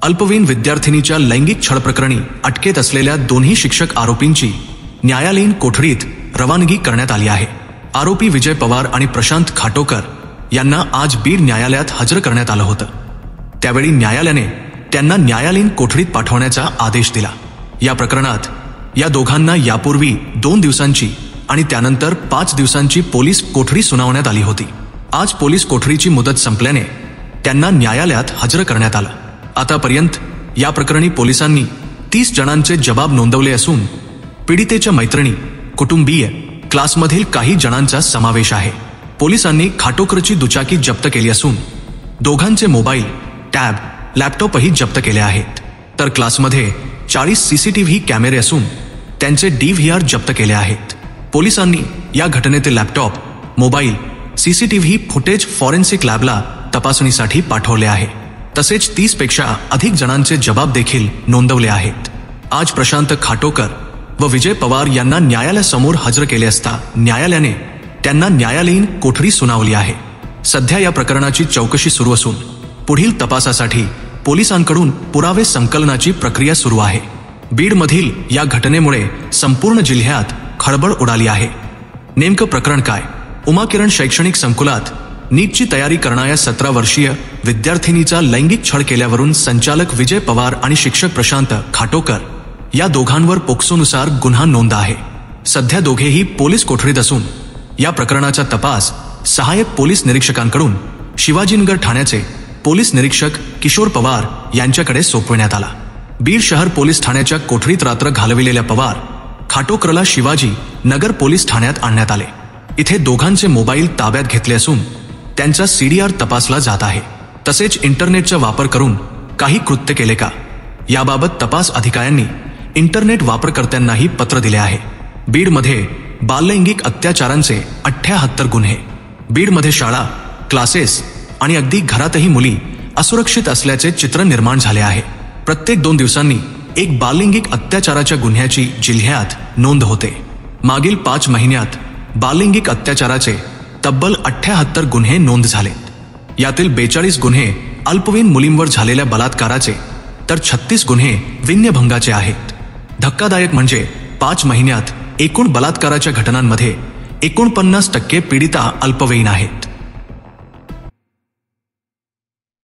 अल्पवयीन विद्यार्थिनीच्या लैंगिक छळ प्रकरणी अटकेत असलेल्या दोन्ही शिक्षक आरोपींची न्यायालयीन कोठडीत रवानगी करण्यात आली आहे। आरोपी विजय पवार आणि प्रशांत खाटोकर यांना आज बीड न्यायालयात हजर करण्यात आलं होतं। त्यावेळी न्यायालयाने त्यांना न्यायालयीन कोठडीत पाठवण्याचा आदेश दिला। या प्रकरणात या दोघांना यापूर्वी 2 दिवसांची आणि त्यानंतर 5 दिवसांची पोलीस कोठडी सुनावण्यात आली होती। आज पोलीस कोठडीची मुदत संपल्याने त्यांना न्यायालयात हजर करण्यात आलं। आतापर्यंत या प्रकरणी पोलिसांनी 30 जणांचे जबाब नोंदवले असून पीडितेच्या मैत्रिणी, कुटुंबीय, क्लासमधील काही जणांचा समावेश आहे। पोलिसांनी खाटोकरची दुचाकी जप्त केली असून दोघांचे मोबाईल, टॅब, लॅपटॉपही जप्त केले आहेत। तर क्लासमध्ये 40 CCTV कॅमेरे असून त्यांचे DVR जप्त केले आहेत। पोलिसांनी या घटनेतील laptop, mobile, CCTV footage forensic लॅबला तपासणीसाठी पाठवले आहे। तसेच 30 पेक्षा अधिक जणांचे जबाब देखील नोंदवले आहेत। आज प्रशांत खाटोकर व विजय पवार यांना न्यायालयासमोर हजर केले असता न्यायालयाने त्यांना न्यायालयीन कोठडी सुनावली आहे। सध्या या प्रकरणाची चौकशी सुरू असून पुढील तपासासाठी पोलिसांकडून पुरावे संकलनाची प्रक्रिया सुरू आहे। बीडमधील या घटनेमुळे संपूर्ण जिल्ह्यात खळबळ उडाली आहे। नेमकं प्रकरण काय? उमाकिरण शैक्षणिक संकुलात नीटची तयारी करणाऱ्या 17 वर्षीय विद्यार्थिनीचा लैंगिक छळ केल्यावरून संचालक विजय पवार आणि शिक्षक प्रशांत खाटोकर या दोघांवर पोक्सोनुसार गुन्हा नोंद आहे। सध्या दोघेही पोलीस कोठडीत असून या प्रकरणाचा तपास सहाय्यक पोलीस निरीक्षकांकडून शिवाजीनगर ठाण्याचे पोलीस निरीक्षक किशोर पवार यांच्याकडे सोपविण्यात आला। बीड शहर पोलीस ठाण्याच्या कोठडीत रात्र घालविलेल्या पवार खाटोकरला शिवाजी नगर पोलीस ठाण्यात आणण्यात आले। इथे दोघांचे मोबाईल ताब्यात घेतले असून त्यांचा CDR तपासला जात आहे। तसेच इंटरनेटचा वापर करून काही कृत्य केले का याबाबत तपास अधिकाऱ्यांनी इंटरनेट वापरकर्त्यांनाही पत्र दिले आहे। बीडमध्ये बाललैंगिक अत्याचारांचे 78 गुन्हे। बीडमध्ये शाळा, क्लासेस आणि अगदी घरातही मुली असुरक्षित असल्याचे चित्र निर्माण झाले आहे। प्रत्येक 2 दिवसांनी एक बाललैंगिक अत्याचाराच्या गुन्ह्याची जिल्ह्यात नोंद होते। मागील 5 महिन्यात बाललैंगिक अत्याचाराचे तब्बल 78 गुन्हे नोंद झालेत। यातील 42 गुन्हे अल्पवयीन मुलींवर झालेल्या बलात्काराचे तर 36 गुन्हे विनयभंगाचे आहेत। धक्कादायक म्हणजे 5 महिन्यात एकूण बलात्काराच्या घटनांमध्ये 49% पीडिता अल्पवयीन आहेत।